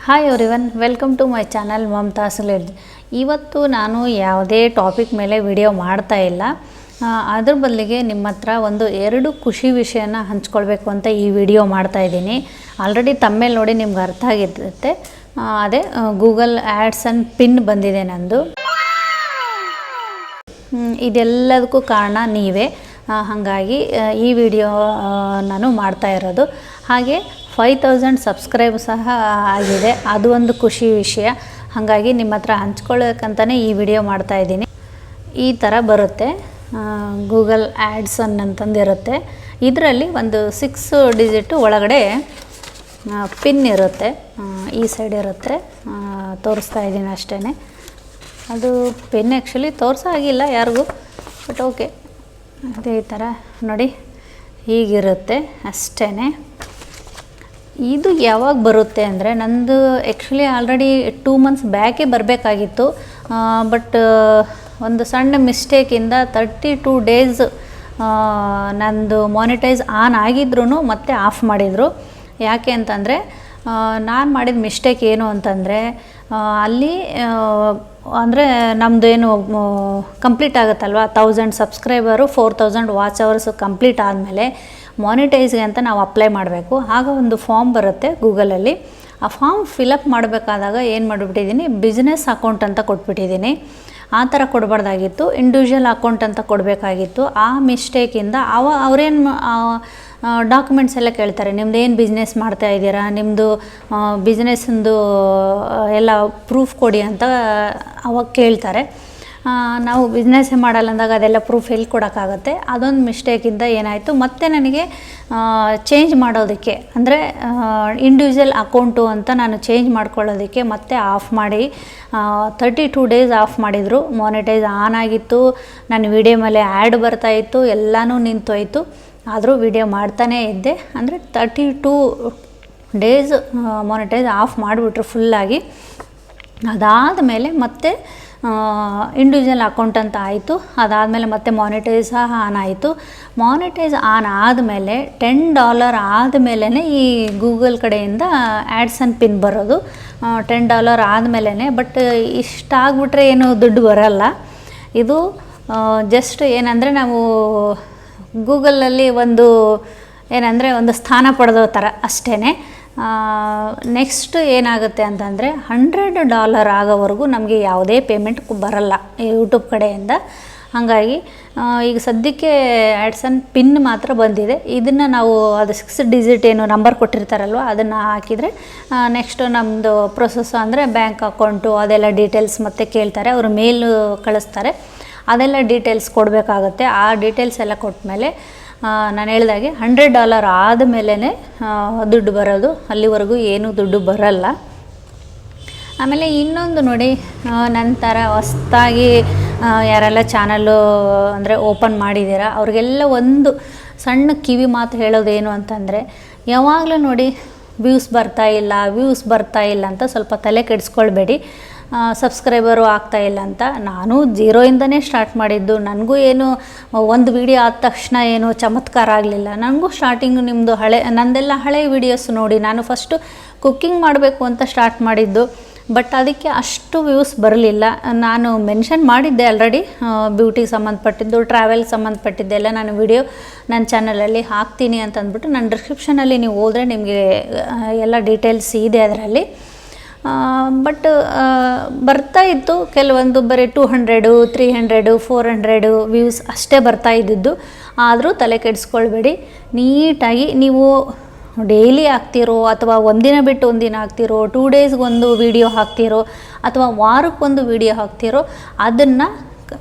Hi everyone, welcome to my channel Mamata Sulej. ಇವತ್ತು ನಾನು ಯಾವುದೇ ಟಾಪಿಕ್ ಮೇಲೆ ವಿಡಿಯೋ ಮಾಡ್ತಾ ಇಲ್ಲ. ಅದ್ರ ಬದಲಿಗೆ ನಿಮ್ಮ ಹತ್ರ ಎರಡು ಖುಷಿ ವಿಷಯನ ಹಂಚ್ಕೊಳ್ಬೇಕು ಅಂತ ಈ ವಿಡಿಯೋ ಮಾಡ್ತಾಯಿದ್ದೀನಿ. ಆಲ್ರೆಡಿ ತಮ್ಮೇಲೆ ನೋಡಿ ನಿಮ್ಗೆ ಅರ್ಥ ಆಗಿರುತ್ತೆ. ಅದೇ ಗೂಗಲ್ ಆ್ಯಡ್ಸ್ ಆ್ಯಂಡ್ ಪಿನ್ ಬಂದಿದೆ ನಂದು. ಇದೆಲ್ಲದಕ್ಕೂ ಕಾರಣ ನೀವೇ. ಹಾಗಾಗಿ ಈ ವಿಡಿಯೋ ನಾನು ಮಾಡ್ತಾ ಇರೋದು. ಹಾಗೆ 5000 ಸಬ್ಸ್ಕ್ರೈಬ್ ಸಹ ಆಗಿದೆ, ಅದು ಒಂದು ಖುಷಿ ವಿಷಯ. ಹಾಗಾಗಿ ನಿಮ್ಮ ಹತ್ರ ಹಂಚ್ಕೊಳ್ಳೋಕ್ಕಂತಲೇ ಈ ವಿಡಿಯೋ ಮಾಡ್ತಾಯಿದ್ದೀನಿ. ಈ ಥರ ಬರುತ್ತೆ, ಗೂಗಲ್ ಆ್ಯಡ್ಸ್ ಅಂತಂದಿರುತ್ತೆ. ಇದರಲ್ಲಿ ಒಂದು 6 ಡಿಜಿಟ್ ಒಳಗಡೆ ಪಿನ್ ಇರುತ್ತೆ. ಈ ಸೈಡ್ ಇರುತ್ತೆ, ತೋರಿಸ್ತಾ ಇದ್ದೀನಿ ಅಷ್ಟೇ. ಅದು ಪಿನ್ ಆ್ಯಕ್ಚುಲಿ ತೋರಿಸಾಗಿಲ್ಲ ಯಾರಿಗೂ, ಬಟ್ ಓಕೆ. ಅದೇ ಈ ಥರ ನೋಡಿ, ಹೀಗಿರುತ್ತೆ ಅಷ್ಟೇ. ಇದು ಯಾವಾಗ ಬರುತ್ತೆ ಅಂದರೆ, ನಂದು ಆ್ಯಕ್ಚುಲಿ ಆಲ್ರೆಡಿ 2 ಮಂತ್ಸ್ ಬ್ಯಾಕೇ ಬರಬೇಕಾಗಿತ್ತು. ಬಟ್ ಒಂದು ಸಣ್ಣ ಮಿಸ್ಟೇಕಿಂದ 32 ಡೇಸ್ ನಂದು ಮಾನಿಟೈಸ್ ಆನ್ ಆಗಿದ್ರೂ ಮತ್ತೆ ಆಫ್ ಮಾಡಿದರು. ಯಾಕೆ ಅಂತಂದರೆ, ನಾನು ಮಾಡಿದ ಮಿಸ್ಟೇಕ್ ಏನು ಅಂತಂದರೆ, ಅಲ್ಲಿ ಅಂದರೆ ನಮ್ಮದು ಏನು ಕಂಪ್ಲೀಟ್ ಆಗುತ್ತಲ್ವ, 1000 ಸಬ್ಸ್ಕ್ರೈಬರು 4000 ವಾಚ್ ಅವರ್ಸು ಕಂಪ್ಲೀಟ್ ಆದಮೇಲೆ ಮಾನಿಟೈಸ್ಗೆ ಅಂತ ನಾವು ಅಪ್ಲೈ ಮಾಡಬೇಕು. ಆಗ ಒಂದು ಫಾರ್ಮ್ ಬರುತ್ತೆ ಗೂಗಲಲ್ಲಿ. ಆ ಫಾರ್ಮ್ ಫಿಲಪ್ ಮಾಡಬೇಕಾದಾಗ ಏನು ಮಾಡಿಬಿಟ್ಟಿದ್ದೀನಿ, ಬಿಸ್ನೆಸ್ ಅಕೌಂಟ್ ಅಂತ ಕೊಟ್ಬಿಟ್ಟಿದ್ದೀನಿ. ಆ ಥರ ಕೊಡಬಾರ್ದಾಗಿತ್ತು, ಇಂಡಿವಿಜುವಲ್ ಅಕೌಂಟ್ ಅಂತ ಕೊಡಬೇಕಾಗಿತ್ತು. ಆ ಮಿಸ್ಟೇಕಿಂದ ಅವ್ರೇನು ಡಾಕ್ಯುಮೆಂಟ್ಸ್ ಎಲ್ಲ ಕೇಳ್ತಾರೆ, ನಿಮ್ದು ಏನು ಬಿಸ್ನೆಸ್ ಮಾಡ್ತಾ ಇದ್ದೀರಾ, ನಿಮ್ಮದು ಬಿಸ್ನೆಸ್ಸಂದು ಎಲ್ಲ ಪ್ರೂಫ್ ಕೊಡಿ ಅಂತ ಅವಾಗ ಕೇಳ್ತಾರೆ. ನಾವು ಬಿಸ್ನೆಸ್ಸೇ ಮಾಡಲ್ಲ ಅಂದಾಗ ಅದೆಲ್ಲ ಪ್ರೂಫ್ ಎಲ್ಲಿ ಕೊಡೋಕ್ಕಾಗುತ್ತೆ. ಅದೊಂದು ಮಿಸ್ಟೇಕಿಂದ ಏನಾಯಿತು, ಮತ್ತೆ ನನಗೆ ಚೇಂಜ್ ಮಾಡೋದಕ್ಕೆ ಅಂದರೆ ಇಂಡಿವಿಜುವಲ್ ಅಕೌಂಟು ಅಂತ ನಾನು ಚೇಂಜ್ ಮಾಡ್ಕೊಳ್ಳೋದಕ್ಕೆ ಮತ್ತೆ ಆಫ್ ಮಾಡಿ 32 ಡೇಸ್ ಆಫ್ ಮಾಡಿದರು. ಮಾನಿಟೈಸ್ ಆನ್ ಆಗಿತ್ತು, ನನ್ನ ವಿಡಿಯೋ ಮೇಲೆ ಆ್ಯಡ್ ಬರ್ತಾಯಿತ್ತು, ಎಲ್ಲನೂ ನಿಂತೋಯ್ತು. ಆದರೂ ವಿಡಿಯೋ ಮಾಡ್ತಾನೇ ಇದ್ದೆ. ಅಂದರೆ 32 ಡೇಸ್ ಮಾನಿಟೈಸ್ ಆಫ್ ಮಾಡಿಬಿಟ್ರು ಫುಲ್ಲಾಗಿ. ಅದಾದಮೇಲೆ ಮತ್ತೆ ಇಂಡಿವಿಜುವಲ್ ಅಕೌಂಟ್ ಅಂತ ಆಯಿತು. ಅದಾದಮೇಲೆ ಮತ್ತೆ ಮಾನಿಟೈಸ್ ಸಹ ಆನ್ ಆಯಿತು. ಮಾನಿಟೈಸ್ ಆನ್ ಆದಮೇಲೆ $10 ಆದಮೇಲೆ ಈ ಗೂಗಲ್ ಕಡೆಯಿಂದ ಆ್ಯಡ್ಸ್ ಆ್ಯಂಡ್ ಪಿನ್ ಬರೋದು. $10 ಆದಮೇಲೆ. ಬಟ್ ಇಷ್ಟಾಗ್ಬಿಟ್ರೆ ಏನು ದುಡ್ಡು ಬರೋಲ್ಲ. ಇದು ಜಸ್ಟ್ ಏನಂದರೆ, ನಾವು ಗೂಗಲಲ್ಲಿ ಒಂದು ಸ್ಥಾನ ಪಡೆದೋ ಥರ ಅಷ್ಟೇ. ನೆಕ್ಸ್ಟ್ ಏನಾಗುತ್ತೆ ಅಂತಂದರೆ, $100 ಆಗೋವರೆಗೂ ನಮಗೆ ಯಾವುದೇ ಪೇಮೆಂಟ್ ಬರಲ್ಲ ಯೂಟ್ಯೂಬ್ ಕಡೆಯಿಂದ. ಹಾಗಾಗಿ ಈಗ ಸದ್ಯಕ್ಕೆ ಆ್ಯಡ್ಸ್ ಆ್ಯಂಡ್ ಪಿನ್ ಮಾತ್ರ ಬಂದಿದೆ. ಇದನ್ನು ನಾವು ಅದು 6 ಡಿಜಿಟ್ ಏನು ನಂಬರ್ ಕೊಟ್ಟಿರ್ತಾರಲ್ವ, ಅದನ್ನು ಹಾಕಿದರೆ ನೆಕ್ಸ್ಟು ನಮ್ಮದು ಪ್ರೊಸೆಸ್ ಅಂದರೆ ಬ್ಯಾಂಕ್ ಅಕೌಂಟು ಅದೆಲ್ಲ ಡೀಟೇಲ್ಸ್ ಮತ್ತೆ ಕೇಳ್ತಾರೆ. ಅವರು ಮೇಲ್ ಕಳಿಸ್ತಾರೆ, ಅದೆಲ್ಲ ಡೀಟೇಲ್ಸ್ ಕೊಡಬೇಕಾಗತ್ತೆ. ಆ ಡೀಟೇಲ್ಸ್ ಎಲ್ಲ ಕೊಟ್ಟಮೇಲೆ ನಾನು ಹೇಳ್ದಾಗೆ $100 ಆದಮೇಲೆ ದುಡ್ಡು ಬರೋದು. ಅಲ್ಲಿವರೆಗೂ ಏನೂ ದುಡ್ಡು ಬರಲ್ಲ. ಆಮೇಲೆ ಇನ್ನೊಂದು ನೋಡಿ, ನಂತರ ಹೊಸ್ದಾಗಿ ಯಾರೆಲ್ಲ ಚಾನಲ್ಲು ಅಂದರೆ ಓಪನ್ ಮಾಡಿದ್ದೀರಾ ಅವ್ರಿಗೆಲ್ಲ ಒಂದು ಸಣ್ಣ ಕಿವಿ ಮಾತು ಹೇಳೋದೇನು ಅಂತಂದರೆ, ಯಾವಾಗಲೂ ನೋಡಿ ವ್ಯೂಸ್ ಬರ್ತಾ ಇಲ್ಲ ಅಂತ ಸ್ವಲ್ಪ ತಲೆ ಕೆಡಿಸ್ಕೊಳ್ಬೇಡಿ. ಸಬ್ಸ್ಕ್ರೈಬರು ಆಗ್ತಾಯಿಲ್ಲ ಅಂತ. ನಾನು 0ಇಂದನೇ ಸ್ಟಾರ್ಟ್ ಮಾಡಿದ್ದು. ನನಗೂ ಏನು ಒಂದು ವಿಡಿಯೋ ಆದ ತಕ್ಷಣ ಏನು ಚಮತ್ಕಾರ ಆಗಲಿಲ್ಲ. ನನಗೂ ಸ್ಟಾರ್ಟಿಂಗು ನಿಮ್ಮದು ನಂದೆಲ್ಲ ಹಳೆ ವೀಡಿಯೋಸ್ ನೋಡಿ ನಾನು ಫಸ್ಟು ಕುಕ್ಕಿಂಗ್ ಮಾಡಬೇಕು ಅಂತ ಸ್ಟಾರ್ಟ್ ಮಾಡಿದ್ದು. ಬಟ್ ಅದಕ್ಕೆ ಅಷ್ಟು ವ್ಯೂಸ್ ಬರಲಿಲ್ಲ. ನಾನು ಮೆನ್ಷನ್ ಮಾಡಿದ್ದೆ ಆಲ್ರೆಡಿ, ಬ್ಯೂಟಿಗೆ ಸಂಬಂಧಪಟ್ಟಿದ್ದು, ಟ್ರಾವೆಲ್ಗೆ ಸಂಬಂಧಪಟ್ಟಿದ್ದೆಲ್ಲ ನಾನು ವಿಡಿಯೋ ನನ್ನ ಚಾನಲಲ್ಲಿ ಹಾಕ್ತೀನಿ ಅಂತ ಅಂದ್ಬಿಟ್ಟು, ನನ್ನ ಡಿಸ್ಕ್ರಿಪ್ಷನಲ್ಲಿ ನೀವು ಹೋದರೆ ನಿಮಗೆ ಎಲ್ಲ ಡೀಟೇಲ್ಸ್ ಇದೆ ಅದರಲ್ಲಿ. ಬಟ್ ಬರ್ತಾಯಿತ್ತು ಕೆಲವೊಂದು ಬರೀ 200, 300, 400 ವ್ಯೂಸ್ ಅಷ್ಟೇ ಬರ್ತಾ ಇದ್ದಿದ್ದು. ಆದರೂ ತಲೆ ಕೆಡಿಸ್ಕೊಳ್ಬೇಡಿ. ನೀಟಾಗಿ ನೀವು ಡೈಲಿ ಹಾಕ್ತಿರೋ ಅಥವಾ ಒಂದಿನ ಬಿಟ್ಟು ಒಂದಿನ ಹಾಕ್ತಿರೋ, 2 ಡೇಸ್ಗೊಂದು ವೀಡಿಯೋ ಹಾಕ್ತಿರೋ ಅಥವಾ ವಾರಕ್ಕೊಂದು ವೀಡಿಯೋ ಹಾಕ್ತಿರೋ, ಅದನ್ನು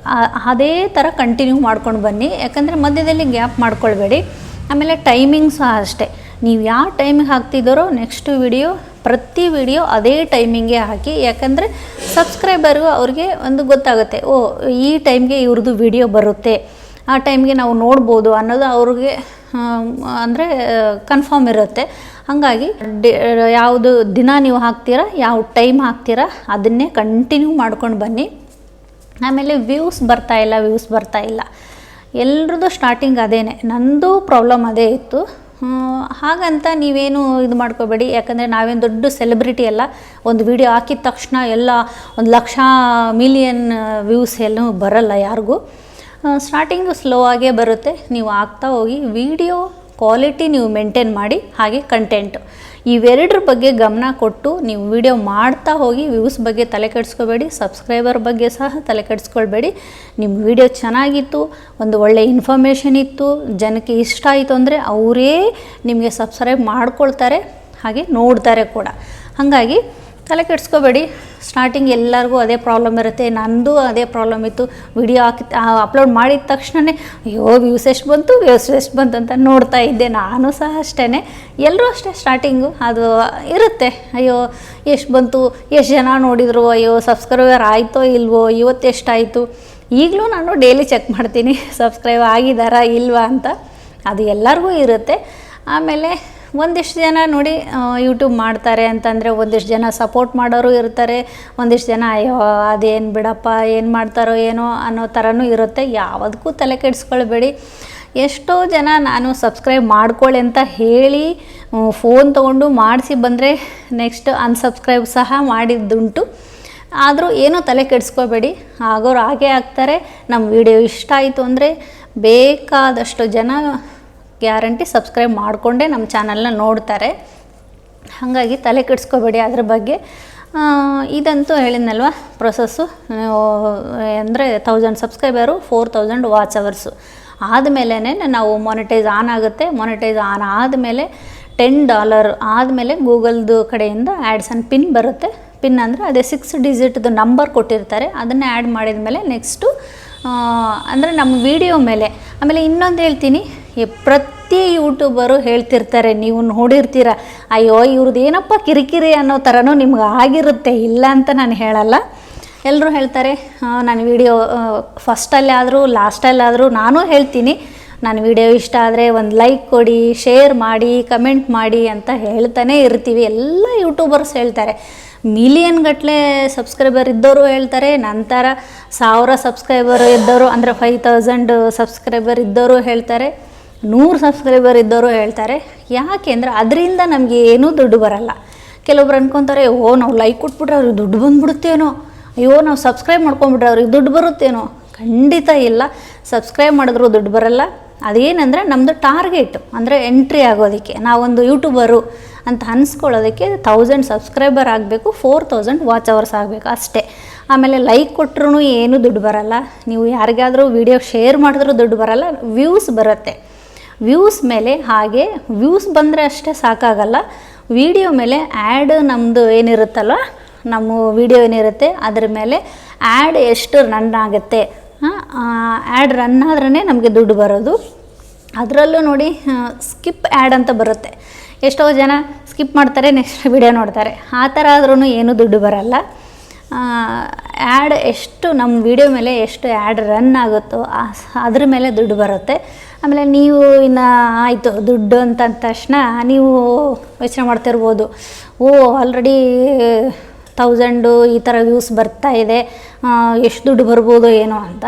ಅದೇ ಥರ ಕಂಟಿನ್ಯೂ ಮಾಡ್ಕೊಂಡು ಬನ್ನಿ. ಯಾಕಂದರೆ ಮಧ್ಯದಲ್ಲಿ ಗ್ಯಾಪ್ ಮಾಡ್ಕೊಳ್ಬೇಡಿ. ಆಮೇಲೆ ಟೈಮಿಂಗ್ ಸಹ ಅಷ್ಟೇ, ನೀವು ಯಾವ ಟೈಮಿಗೆ ಹಾಕ್ತಿದ್ದಾರೋ ನೆಕ್ಸ್ಟ್ ಪ್ರತಿ ವಿಡಿಯೋ ಅದೇ ಟೈಮಿಂಗೇ ಹಾಕಿ. ಯಾಕಂದರೆ ಸಬ್ಸ್ಕ್ರೈಬರ್ಗೂ ಅವ್ರಿಗೆ ಒಂದು ಗೊತ್ತಾಗುತ್ತೆ, ಓ ಈ ಟೈಮ್ಗೆ ಇವ್ರದ್ದು ವಿಡಿಯೋ ಬರುತ್ತೆ, ಆ ಟೈಮ್ಗೆ ನಾವು ನೋಡ್ಬೋದು ಅನ್ನೋದು ಅವ್ರಿಗೆ ಅಂದರೆ ಕನ್ಫರ್ಮ್ ಇರುತ್ತೆ. ಹಾಗಾಗಿ ಯಾವುದು ದಿನ ನೀವು ಹಾಕ್ತೀರಾ, ಯಾವ ಟೈಮ್ ಹಾಕ್ತೀರಾ ಅದನ್ನೇ ಕಂಟಿನ್ಯೂ ಮಾಡ್ಕೊಂಡು ಬನ್ನಿ. ಆಮೇಲೆ ವ್ಯೂಸ್ ಬರ್ತಾಯಿಲ್ಲ. ಎಲ್ರದ್ದು ಸ್ಟಾರ್ಟಿಂಗ್ ಅದೇ, ನಂದು ಪ್ರಾಬ್ಲಮ್ ಅದೇ ಇತ್ತು. ಹಾಗಂತ ನೀವೇನು ಇದು ಮಾಡ್ಕೋಬೇಡಿ, ಯಾಕಂದರೆ ನಾವೇನು ದೊಡ್ಡ ಸೆಲೆಬ್ರಿಟಿ ಅಲ್ಲ. ಒಂದು ವಿಡಿಯೋ ಹಾಕಿದ ತಕ್ಷಣ ಎಲ್ಲ 1,00,000 ಮಿಲಿಯನ್ ವ್ಯೂಸ್ ಎಲ್ಲೂ ಬರಲ್ಲ ಯಾರಿಗೂ. ಸ್ಟಾರ್ಟಿಂಗು ಸ್ಲೋ ಆಗೇ ಬರುತ್ತೆ. ನೀವು ಆಗ್ತಾ ಹೋಗಿ ವಿಡಿಯೋ ಕ್ವಾಲಿಟಿ ನೀವು ಮೇಂಟೈನ್ ಮಾಡಿ, ಹಾಗೆ ಕಂಟೆಂಟು ಇವೆರಡರ ಬಗ್ಗೆ ಗಮನ ಕೊಟ್ಟು ನೀವು ವಿಡಿಯೋ ಮಾಡ್ತಾ ಹೋಗಿ. ವ್ಯೂಸ್ ಬಗ್ಗೆ ತಲೆ ಕೆಡಿಸ್ಕೋಬೇಡಿ, ಸಬ್ಸ್ಕ್ರೈಬರ್ ಬಗ್ಗೆ ಸಹ ತಲೆ ಕೆಡಿಸ್ಕೊಳ್ಬೇಡಿ. ನಿಮ್ಮ ವಿಡಿಯೋ ಚೆನ್ನಾಗಿತ್ತು, ಒಂದು ಒಳ್ಳೆಯ ಇನ್ಫಾರ್ಮೇಷನ್ ಇತ್ತು, ಜನಕ್ಕೆ ಇಷ್ಟ ಆಯಿತು ಅಂದರೆ ಅವರೇ ನಿಮಗೆ ಸಬ್ಸ್ಕ್ರೈಬ್ ಮಾಡ್ಕೊಳ್ತಾರೆ, ಹಾಗೆ ನೋಡ್ತಾರೆ ಕೂಡ. ಹಾಗಾಗಿ ತಲೆ ಕೆಡಿಸ್ಕೋಬೇಡಿ. ಸ್ಟಾರ್ಟಿಂಗ್ ಎಲ್ಲರಿಗೂ ಅದೇ ಪ್ರಾಬ್ಲಮ್ ಇರುತ್ತೆ. ನಂದು ಅದೇ ಪ್ರಾಬ್ಲಮ್ ಇತ್ತು. ವಿಡಿಯೋ ಅಪ್ಲೋಡ್ ಮಾಡಿದ ತಕ್ಷಣವೇ ಅಯ್ಯೋ ವ್ಯೂಸ್ ಎಷ್ಟು ಬಂತು ಅಂತ ನೋಡ್ತಾ ಇದ್ದೆ. ನಾನು ಸಹ ಅಷ್ಟೇ, ಎಲ್ಲರೂ ಅಷ್ಟೇ ಸ್ಟಾರ್ಟಿಂಗು ಅದು ಇರುತ್ತೆ. ಅಯ್ಯೋ ಎಷ್ಟು ಬಂತು, ಎಷ್ಟು ಜನ ನೋಡಿದರು, ಅಯ್ಯೋ ಸಬ್ಸ್ಕ್ರೈಬರ್ ಆಯಿತೋ ಇಲ್ವೋ, ಇವತ್ತು ಎಷ್ಟಾಯಿತು. ಈಗಲೂ ನಾನು ಡೈಲಿ ಚೆಕ್ ಮಾಡ್ತೀನಿ ಸಬ್ಸ್ಕ್ರೈಬ್ ಆಗಿದ್ದಾರಾ ಇಲ್ವಾ ಅಂತ. ಅದು ಎಲ್ಲರಿಗೂ ಇರುತ್ತೆ. ಆಮೇಲೆ ಒಂದಿಷ್ಟು ಜನ ನೋಡಿ ಯೂಟ್ಯೂಬ್ ಮಾಡ್ತಾರೆ ಅಂತಂದರೆ ಒಂದಿಷ್ಟು ಜನ ಸಪೋರ್ಟ್ ಮಾಡೋರು ಇರ್ತಾರೆ, ಒಂದಿಷ್ಟು ಜನ ಅಯ್ಯೋ ಅದೇನು ಬಿಡಪ್ಪ ಏನು ಮಾಡ್ತಾರೋ ಏನೋ ಅನ್ನೋ ಥರನೂ ಇರುತ್ತೆ. ಯಾವುದಕ್ಕೂ ತಲೆ ಕೆಡಿಸ್ಕೊಳ್ಬೇಡಿ. ಎಷ್ಟೋ ಜನ ನಾನು ಸಬ್ಸ್ಕ್ರೈಬ್ ಮಾಡ್ಕೊಳ್ಳಿ ಅಂತ ಹೇಳಿ ಫೋನ್ ತೊಗೊಂಡು ಮಾಡಿಸಿ ಬಂದರೆ ನೆಕ್ಸ್ಟ್ ಅನ್ಸಬ್ಸ್ಕ್ರೈಬ್ ಸಹ ಮಾಡಿದ್ದುಂಟು. ಆದರೂ ಏನೂ ತಲೆ ಕೆಡಿಸ್ಕೋಬೇಡಿ, ಆಗೋರು ಹಾಗೇ ಆಗ್ತಾರೆ. ನಮ್ಮ ವಿಡಿಯೋ ಇಷ್ಟ ಆಯಿತು ಅಂದರೆ ಬೇಕಾದಷ್ಟು ಜನ ಗ್ಯಾರಂಟಿ ಸಬ್ಸ್ಕ್ರೈಬ್ ಮಾಡಿಕೊಂಡೇ ನಮ್ಮ ಚಾನಲ್ನ ನೋಡ್ತಾರೆ. ಹಾಗಾಗಿ ತಲೆ ಕೆಡಿಸ್ಕೋಬೇಡಿ ಅದ್ರ ಬಗ್ಗೆ. ಇದಂತೂ ಹೇಳಿದ್ನಲ್ವ ಪ್ರೊಸೆಸ್ಸು, ಅಂದರೆ 1000 ಸಬ್ಸ್ಕ್ರೈಬರು 4000 ವಾಚ್ ಅವರ್ಸು ಆದಮೇಲೆ ನಾವು ಮಾನಿಟೈಸ್ ಆನ್ ಆಗುತ್ತೆ. ಮಾನಿಟೈಸ್ ಆನ್ ಆದಮೇಲೆ $10 ಆದಮೇಲೆ ಗೂಗಲ್ದು ಕಡೆಯಿಂದ ಆ್ಯಡ್ಸ್ ಆ್ಯಂಡ್ ಪಿನ್ ಬರುತ್ತೆ. ಪಿನ್ ಅಂದರೆ ಅದೇ 6 ಡಿಜಿಟ್ದು ನಂಬರ್ ಕೊಟ್ಟಿರ್ತಾರೆ, ಅದನ್ನು ಆ್ಯಡ್ ಮಾಡಿದ ಮೇಲೆ ನೆಕ್ಸ್ಟು ಅಂದರೆ ನಮ್ಮ ವಿಡಿಯೋ ಮೇಲೆ. ಆಮೇಲೆ ಇನ್ನೊಂದು ಹೇಳ್ತೀನಿ, ಪ್ರತಿ ಯೂಟ್ಯೂಬರು ಹೇಳ್ತಿರ್ತಾರೆ, ನೀವು ನೋಡಿರ್ತೀರ, ಅಯ್ಯೋ ಇವ್ರದ್ದು ಏನಪ್ಪ ಕಿರಿಕಿರಿ ಅನ್ನೋ ಥರನೂ ನಿಮ್ಗೆ ಆಗಿರುತ್ತೆ, ಇಲ್ಲ ಅಂತ ನಾನು ಹೇಳಲ್ಲ. ಎಲ್ಲರೂ ಹೇಳ್ತಾರೆ ನಾನು ವಿಡಿಯೋ ಫಸ್ಟಲ್ಲೇ ಆದರೂ ಲಾಸ್ಟಲ್ಲಾದರೂ ನಾನು ಹೇಳ್ತೀನಿ, ನಾನು ವಿಡಿಯೋ ಇಷ್ಟ ಆದರೆ ಒಂದು ಲೈಕ್ ಕೊಡಿ, ಶೇರ್ ಮಾಡಿ, ಕಮೆಂಟ್ ಮಾಡಿ ಅಂತ ಹೇಳ್ತಾನೆ ಇರ್ತೀವಿ. ಎಲ್ಲ ಯೂಟ್ಯೂಬರ್ಸ್ ಹೇಳ್ತಾರೆ. ಮಿಲಿಯನ್ ಗಟ್ಟಲೆ ಸಬ್ಸ್ಕ್ರೈಬರ್ ಇದ್ದವರು ಹೇಳ್ತಾರೆ, ನಂತರ 1000 ಸಬ್ಸ್ಕ್ರೈಬರ್ ಇದ್ದವರು ಅಂದರೆ 5000 ಸಬ್ಸ್ಕ್ರೈಬರ್ ಇದ್ದವರು ಹೇಳ್ತಾರೆ, 100 ಸಬ್ಸ್ಕ್ರೈಬರ್ ಇದ್ದವರು ಹೇಳ್ತಾರೆ. ಯಾಕೆ ಅಂದರೆ ಅದರಿಂದ ನಮಗೆ ಏನೂ ದುಡ್ಡು ಬರಲ್ಲ. ಕೆಲವೊಬ್ರು ಅಂದ್ಕೊತಾರೆ, ಓ ನಾವು ಲೈಕ್ ಕೊಟ್ಬಿಟ್ರೆ ಅವ್ರಿಗೆ ದುಡ್ಡು ಬಂದ್ಬಿಡುತ್ತೇನೋ, ಅಯ್ಯೋ ನಾವು ಸಬ್ಸ್ಕ್ರೈಬ್ ಮಾಡ್ಕೊಂಬಿಟ್ರೆ ಅವ್ರಿಗೆ ದುಡ್ಡು ಬರುತ್ತೇನೋ. ಖಂಡಿತ ಇಲ್ಲ, ಸಬ್ಸ್ಕ್ರೈಬ್ ಮಾಡಿದ್ರೂ ದುಡ್ಡು ಬರಲ್ಲ. ಅದೇನೆಂದರೆ ನಮ್ಮದು ಟಾರ್ಗೆಟು, ಅಂದರೆ ಎಂಟ್ರಿ ಆಗೋದಕ್ಕೆ, ನಾವೊಂದು ಯೂಟ್ಯೂಬರು ಅಂತ ಅನ್ಸ್ಕೊಳ್ಳೋದಕ್ಕೆ 1000 ಸಬ್ಸ್ಕ್ರೈಬರ್ ಆಗಬೇಕು, 4000 ವಾಚ್ ಅವರ್ಸ್ ಆಗಬೇಕು ಅಷ್ಟೇ. ಆಮೇಲೆ ಲೈಕ್ ಕೊಟ್ಟರು ಏನೂ ದುಡ್ಡು ಬರಲ್ಲ. ನೀವು ಯಾರಿಗಾದರೂ ವಿಡಿಯೋ ಶೇರ್ ಮಾಡಿದ್ರೂ ದುಡ್ಡು ಬರಲ್ಲ, ವ್ಯೂಸ್ ಬರುತ್ತೆ. ವ್ಯೂಸ್ ಮೇಲೆ ಹಾಗೆ ವ್ಯೂಸ್ ಬಂದರೆ ಅಷ್ಟೇ ಸಾಕಾಗಲ್ಲ, ವಿಡಿಯೋ ಮೇಲೆ ಆ್ಯಡ್ ನಮ್ಮದು ಏನಿರುತ್ತಲ್ವ, ನಮ್ಮ ವಿಡಿಯೋ ಏನಿರುತ್ತೆ ಅದ್ರ ಮೇಲೆ ಆ್ಯಡ್ ಎಷ್ಟು ರನ್ ಆಗುತ್ತೆ, ಆ್ಯಡ್ ರನ್ ಆದ್ರೇ ನಮಗೆ ದುಡ್ಡು ಬರೋದು. ಅದರಲ್ಲೂ ನೋಡಿ ಸ್ಕಿಪ್ ಆ್ಯಡ್ ಅಂತ ಬರುತ್ತೆ. ಎಷ್ಟೋ ಜನ ಸ್ಕಿಪ್ ಮಾಡ್ತಾರೆ, ನೆಕ್ಸ್ಟ್ ವಿಡಿಯೋ ನೋಡ್ತಾರೆ. ಆ ಥರ ಆದ್ರೂ ಏನೂ ದುಡ್ಡು ಬರಲ್ಲ. ಆ್ಯಡ್ ಎಷ್ಟು ನಮ್ಮ ವಿಡಿಯೋ ಮೇಲೆ ಎಷ್ಟು ಆ್ಯಡ್ ರನ್ ಆಗುತ್ತೋ ಅದ್ರ ಮೇಲೆ ದುಡ್ಡು ಬರುತ್ತೆ. ಆಮೇಲೆ ನೀವು ಇನ್ನು ಆಯಿತು ದುಡ್ಡು ಅಂತ ಅಂದ ತಕ್ಷಣ ನೀವು ಯೋಚನೆ ಮಾಡ್ತಿರ್ಬೋದು, ಓ ಆಲ್ರೆಡಿ 1000 ಈ ಥರ ವ್ಯೂಸ್ ಬರ್ತಾ ಇದೆ, ಎಷ್ಟು ದುಡ್ಡು ಬರ್ಬೋದು ಏನೋ ಅಂತ.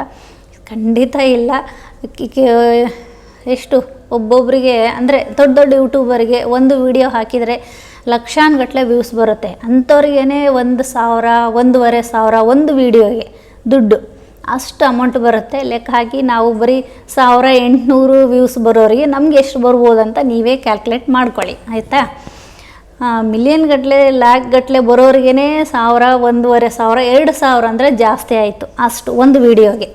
ಖಂಡಿತ ಇಲ್ಲ. ಎಷ್ಟು ಒಬ್ಬೊಬ್ಬರಿಗೆ ಅಂದರೆ ದೊಡ್ಡ ದೊಡ್ಡ ಯೂಟ್ಯೂಬರಿಗೆ ಒಂದು ವಿಡಿಯೋ ಹಾಕಿದರೆ ಲಕ್ಷಾನುಗಟ್ಟಲೆ ವ್ಯೂಸ್ ಬರುತ್ತೆ. ಅಂಥವ್ರಿಗೇ 1,000, 1,500 ಒಂದು ವಿಡಿಯೋಗೆ ದುಡ್ಡು ಅಷ್ಟು ಅಮೌಂಟ್ ಬರುತ್ತೆ. ಲೆಕ್ಕ ಹಾಕಿ ನಾವು ಬರೀ 1800 ವ್ಯೂಸ್ ಬರೋರಿಗೆ ನಮ್ಗೆ ಎಷ್ಟು ಬರ್ಬೋದಂತ ನೀವೇ ಕ್ಯಾಲ್ಕುಲೇಟ್ ಮಾಡ್ಕೊಳ್ಳಿ, ಆಯಿತಾ. ಮಿಲಿಯನ್ ಗಟ್ಟಲೆ ಲ್ಯಾಕ್ ಗಟ್ಟಲೆ ಬರೋರಿಗೇ 1000, 1,500, 2,000 ಅಂದರೆ ಜಾಸ್ತಿ ಆಯಿತು ಅಷ್ಟು ಒಂದು ವಿಡಿಯೋಗೆ.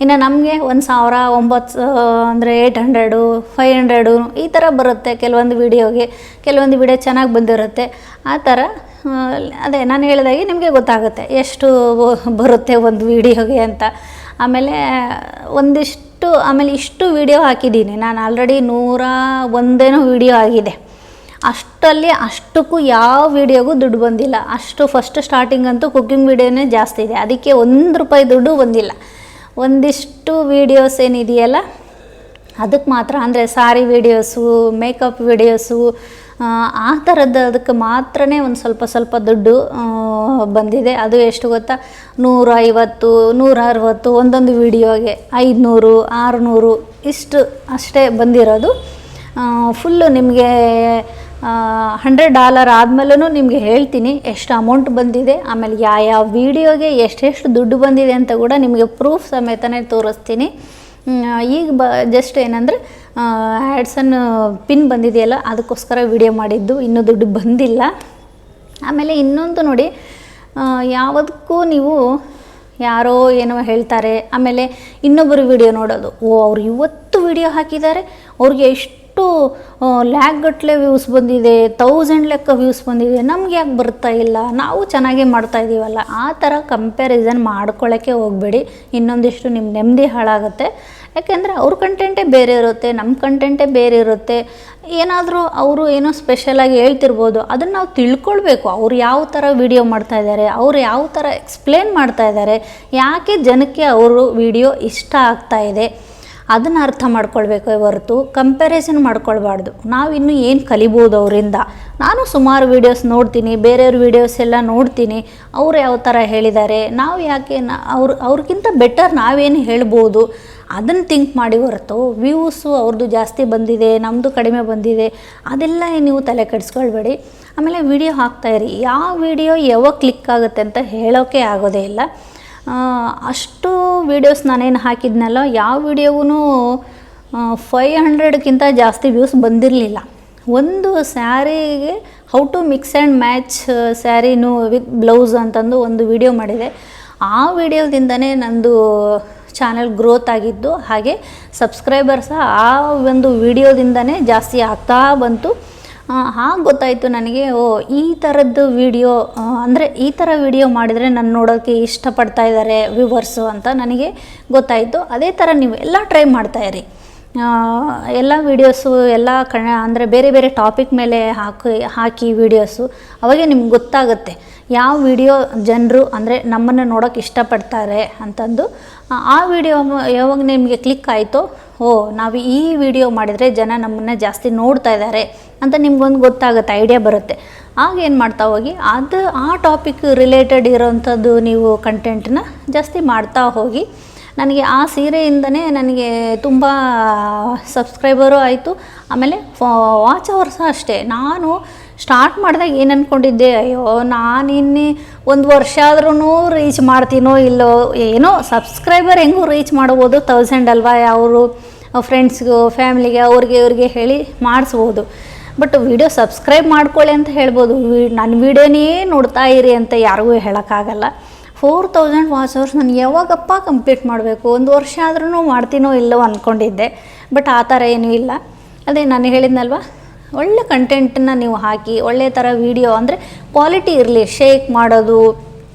ಇನ್ನು ನಮಗೆ 1,000, 900 ಅಂದರೆ 800, 500 ಈ ಥರ ಬರುತ್ತೆ ಕೆಲವೊಂದು ವಿಡಿಯೋಗೆ. ಕೆಲವೊಂದು ವಿಡಿಯೋ ಚೆನ್ನಾಗಿ ಬಂದಿರುತ್ತೆ. ಆ ಥರ ಅದೇ ನಾನು ಹೇಳಿದಾಗೆ ನಿಮಗೆ ಗೊತ್ತಾಗುತ್ತೆ ಎಷ್ಟು ಬರುತ್ತೆ ಒಂದು ವಿಡಿಯೋಗೆ ಅಂತ. ಆಮೇಲೆ ಇಷ್ಟು ವಿಡಿಯೋ ಹಾಕಿದ್ದೀನಿ ನಾನು, ಆಲ್ರೆಡಿ 101 ವಿಡಿಯೋ ಆಗಿದೆ. ಅಷ್ಟಕ್ಕೂ ಯಾವ ವಿಡಿಯೋಗೂ ದುಡ್ಡು ಬಂದಿಲ್ಲ. ಫಸ್ಟ್ ಸ್ಟಾರ್ಟಿಂಗ್ ಅಂತೂ ಕುಕ್ಕಿಂಗ್ ವಿಡಿಯೋನೇ ಜಾಸ್ತಿ ಇದೆ, ಅದಕ್ಕೆ ₹1 ದುಡ್ಡು ಬಂದಿಲ್ಲ. ಒಂದಿಷ್ಟು ವೀಡಿಯೋಸ್ ಏನಿದೆಯಲ್ಲ ಅದಕ್ಕೆ ಮಾತ್ರ, ಅಂದರೆ ಸಾರಿ ವೀಡಿಯೋಸು, ಮೇಕಪ್ ವೀಡಿಯೋಸು, ಆ ಥರದ್ದು ಅದಕ್ಕೆ ಮಾತ್ರನೇ ಒಂದು ಸ್ವಲ್ಪ ದುಡ್ಡು ಬಂದಿದೆ. ಅದು ಎಷ್ಟು ಗೊತ್ತಾ, 150, 160 ಒಂದೊಂದು ವೀಡಿಯೋಗೆ 500, 600 ಇಷ್ಟು ಅಷ್ಟೇ ಬಂದಿರೋದು. ಫುಲ್ಲು ನಿಮಗೆ $100 ಆದಮೇಲೂ ನಿಮಗೆ ಹೇಳ್ತೀನಿ ಎಷ್ಟು ಅಮೌಂಟ್ ಬಂದಿದೆ, ಆಮೇಲೆ ಯಾವ ವೀಡಿಯೋಗೆ ಎಷ್ಟೆಷ್ಟು ದುಡ್ಡು ಬಂದಿದೆ ಅಂತ ಕೂಡ ನಿಮಗೆ ಪ್ರೂಫ್ ಸಮೇತನೇ ತೋರಿಸ್ತೀನಿ. ಈಗ ಜಸ್ಟ್ ಏನಂದರೆ ಆ್ಯಡ್ಸನ್ನು ಪಿನ್ ಬಂದಿದೆಯಲ್ಲ ಅದಕ್ಕೋಸ್ಕರ ವಿಡಿಯೋ ಮಾಡಿದ್ದು, ಇನ್ನೂ ದುಡ್ಡು ಬಂದಿಲ್ಲ. ಆಮೇಲೆ ಇನ್ನೊಂದು ನೋಡಿ, ಯಾವುದಕ್ಕೂ ನೀವು ಯಾರೋ ಏನೋ ಹೇಳ್ತಾರೆ, ಆಮೇಲೆ ಇನ್ನೊಬ್ಬರು ವಿಡಿಯೋ ನೋಡೋದು, ಅವ್ರು ಇವತ್ತು ವಿಡಿಯೋ ಹಾಕಿದ್ದಾರೆ, ಅವ್ರಿಗೆ ಎಷ್ಟು ಲ್ಯಾಕ್ ಗಟ್ಟಲೆ ವ್ಯೂಸ್ ಬಂದಿದೆ, 1000 ಲೆಕ್ಕ ವ್ಯೂಸ್ ಬಂದಿದೆ, ನಮ್ಗೆ ಯಾಕೆ ಬರ್ತಾ ಇಲ್ಲ, ನಾವು ಚೆನ್ನಾಗೇ ಮಾಡ್ತಾ ಇದ್ದೀವಲ್ಲ, ಆ ಥರ ಕಂಪ್ಯಾರಿಸನ್ ಮಾಡ್ಕೊಳ್ಳೋಕ್ಕೆ ಹೋಗಬೇಡಿ. ಇನ್ನೊಂದಿಷ್ಟು ನಿಮ್ಮ ನೆಮ್ಮದಿ ಹಾಳಾಗುತ್ತೆ. ಯಾಕೆಂದರೆ ಅವ್ರ ಕಂಟೆಂಟೇ ಬೇರೆ ಇರುತ್ತೆ, ನಮ್ಮ ಕಂಟೆಂಟೇ ಬೇರೆ ಇರುತ್ತೆ. ಏನಾದರೂ ಅವರು ಏನೋ ಸ್ಪೆಷಲಾಗಿ ಹೇಳ್ತಿರ್ಬೋದು, ಅದನ್ನು ನಾವು ತಿಳ್ಕೊಳ್ಬೇಕು. ಅವ್ರು ಯಾವ ಥರ ವಿಡಿಯೋ ಮಾಡ್ತಾಯಿದ್ದಾರೆ, ಅವ್ರು ಯಾವ ಥರ ಎಕ್ಸ್ಪ್ಲೇನ್ ಮಾಡ್ತಾಯಿದ್ದಾರೆ, ಯಾಕೆ ಜನಕ್ಕೆ ಅವರು ವಿಡಿಯೋ ಇಷ್ಟ ಆಗ್ತಾಯಿದೆ ಅದನ್ನು ಅರ್ಥ ಮಾಡ್ಕೊಳ್ಬೇಕು ಹೊರತು ಕಂಪ್ಯಾರಿಸನ್ ಮಾಡ್ಕೊಳ್ಬಾರ್ದು. ನಾವಿನ್ನೂ ಏನು ಕಲಿಬೋದು ಅವರಿಂದ. ನಾನು ಸುಮಾರು ವೀಡಿಯೋಸ್ ನೋಡ್ತೀನಿ, ಬೇರೆಯವ್ರ ವೀಡಿಯೋಸ್ ಎಲ್ಲ ನೋಡ್ತೀನಿ, ಅವ್ರು ಯಾವ ಥರ ಹೇಳಿದ್ದಾರೆ, ನಾವು ಯಾಕೆ ಅವ್ರಿಗಿಂತ ಬೆಟರ್ ನಾವೇನು ಹೇಳ್ಬೋದು ಅದನ್ನು ಥಿಂಕ್ ಮಾಡಿ ಹೊರತು ವ್ಯೂಸು ಅವ್ರದ್ದು ಜಾಸ್ತಿ ಬಂದಿದೆ, ನಮ್ಮದು ಕಡಿಮೆ ಬಂದಿದೆ ಅದೆಲ್ಲ ನೀವು ತಲೆ ಕೆಡಿಸ್ಕೊಳ್ಬೇಡಿ. ಆಮೇಲೆ ವಿಡಿಯೋ ಹಾಕ್ತಾಯಿರಿ, ಯಾವ ವಿಡಿಯೋ ಯಾವಾಗ ಕ್ಲಿಕ್ ಆಗುತ್ತೆ ಅಂತ ಹೇಳೋಕ್ಕೆ ಆಗೋದೇ ಇಲ್ಲ. ಅಷ್ಟು ವೀಡಿಯೋಸ್ ನಾನೇನು ಹಾಕಿದ್ನಲ್ಲ, ಯಾವ ವಿಡಿಯೋಗೂ 500ಕ್ಕಿಂತ ಜಾಸ್ತಿ ವ್ಯೂಸ್ ಬಂದಿರಲಿಲ್ಲ. ಒಂದು ಸ್ಯಾರಿಗೆ how to mix and match ಸ್ಯಾರಿನೂ ವಿತ್ ಬ್ಲೌಸ್ ಅಂತಂದು ಒಂದು ವಿಡಿಯೋ ಮಾಡಿದೆ. ಆ ವಿಡಿಯೋದಿಂದನೇ ನಂದು ಚಾನಲ್ ಗ್ರೋತ್ ಆಗಿದ್ದು, ಹಾಗೆ ಸಬ್ಸ್ಕ್ರೈಬರ್ ಸಹ ಆ ಒಂದು ವಿಡಿಯೋದಿಂದನೇ ಜಾಸ್ತಿ ಆಗ್ತಾ ಬಂತು. ಹಾಗೆ ಗೊತ್ತಾಯಿತು ನನಗೆ, ಈ ಥರದ್ದು ವಿಡಿಯೋ ಅಂದರೆ ಈ ಥರ ವಿಡಿಯೋ ಮಾಡಿದರೆ ನಾನು ನೋಡೋಕ್ಕೆ ಇಷ್ಟಪಡ್ತಾ ಇದ್ದಾರೆ ವ್ಯೂವರ್ಸು ಅಂತ ನನಗೆ ಗೊತ್ತಾಯಿತು. ಅದೇ ಥರ ನೀವು ಎಲ್ಲ ಟ್ರೈ ಮಾಡ್ತಾಯಿರಿ. ಎಲ್ಲ ವೀಡಿಯೋಸು ಎಲ್ಲ ಅಂದರೆ ಬೇರೆ ಬೇರೆ ಟಾಪಿಕ್ ಮೇಲೆ ಹಾಕಿ ವೀಡಿಯೋಸು, ಅವಾಗೆ ನಿಮ್ಗೆ ಗೊತ್ತಾಗುತ್ತೆ ಯಾವ ವಿಡಿಯೋ ಜನರು ಅಂದರೆ ನಮ್ಮನ್ನು ನೋಡೋಕೆ ಇಷ್ಟಪಡ್ತಾರೆ ಅಂತಂದು. ಆ ವಿಡಿಯೋ ಯಾವಾಗ ನಿಮಗೆ ಕ್ಲಿಕ್ ಆಯಿತೋ, ನಾವು ಈ ವಿಡಿಯೋ ಮಾಡಿದರೆ ಜನ ನಮ್ಮನ್ನು ಜಾಸ್ತಿ ನೋಡ್ತಾ ಇದ್ದಾರೆ ಅಂತ ನಿಮ್ಗೊಂದು ಗೊತ್ತಾಗುತ್ತೆ, ಐಡಿಯಾ ಬರುತ್ತೆ. ಆಗ ಏನು ಮಾಡ್ತಾ ಹೋಗಿ ಆ ಟಾಪಿಕ್ ರಿಲೇಟೆಡ್ ಇರೋವಂಥದ್ದು ನೀವು ಕಂಟೆಂಟನ್ನ ಜಾಸ್ತಿ ಮಾಡ್ತಾ ಹೋಗಿ. ನನಗೆ ಆ ಸೀರೆಯಿಂದನೇ ನನಗೆ ತುಂಬ ಸಬ್ಸ್ಕ್ರೈಬರು ಆಯಿತು, ಆಮೇಲೆ ವಾಚ್ ಅವರ್ ಸಹ ಅಷ್ಟೇ. ನಾನು ಸ್ಟಾರ್ಟ್ ಮಾಡಿದಾಗ ಏನು ಅಂದ್ಕೊಂಡಿದ್ದೆ, ಅಯ್ಯೋ ನಾನಿನ್ನೆ 1 ವರ್ಷ ಆದ್ರೂ ರೀಚ್ ಮಾಡ್ತೀನೋ ಇಲ್ಲೋ, ಏನೋ ಸಬ್ಸ್ಕ್ರೈಬರ್ ಹೆಂಗೂ ರೀಚ್ ಮಾಡ್ಬೋದು, 1000 ಅಲ್ವಾ, ಅವರು ಫ್ರೆಂಡ್ಸ್ಗೂ ಫ್ಯಾಮಿಲಿಗೆ ಇವ್ರಿಗೆ ಹೇಳಿ ಮಾಡಿಸ್ಬೋದು. ಬಟ್ ವಿಡಿಯೋ ಸಬ್ಸ್ಕ್ರೈಬ್ ಮಾಡ್ಕೊಳ್ಳಿ ಅಂತ ಹೇಳ್ಬೋದು, ನನ್ನ ವಿಡಿಯೋನೇ ನೋಡ್ತಾ ಇರಿ ಅಂತ ಯಾರಿಗೂ ಹೇಳೋಕ್ಕಾಗಲ್ಲ. 4000 ವಾಚ್ ಅವರ್ಸ್ ನಾನು ಯಾವಾಗಪ್ಪ ಕಂಪ್ಲೀಟ್ ಮಾಡಬೇಕು, 1 ವರ್ಷ ಆದ್ರೂ ಮಾಡ್ತೀನೋ ಇಲ್ಲೋ ಅಂದ್ಕೊಂಡಿದ್ದೆ. ಬಟ್ ಆ ಥರ ಏನೂ ಇಲ್ಲ. ಅದೇ ನಾನು ಹೇಳಿದ್ನಲ್ವ, ಒಳ್ಳೆ ಕಂಟೆಂಟನ್ನು ನೀವು ಹಾಕಿ, ಒಳ್ಳೆ ಥರ ವಿಡಿಯೋ ಅಂದರೆ ಕ್ವಾಲಿಟಿ ಇರಲಿ, ಶೇಕ್ ಮಾಡೋದು,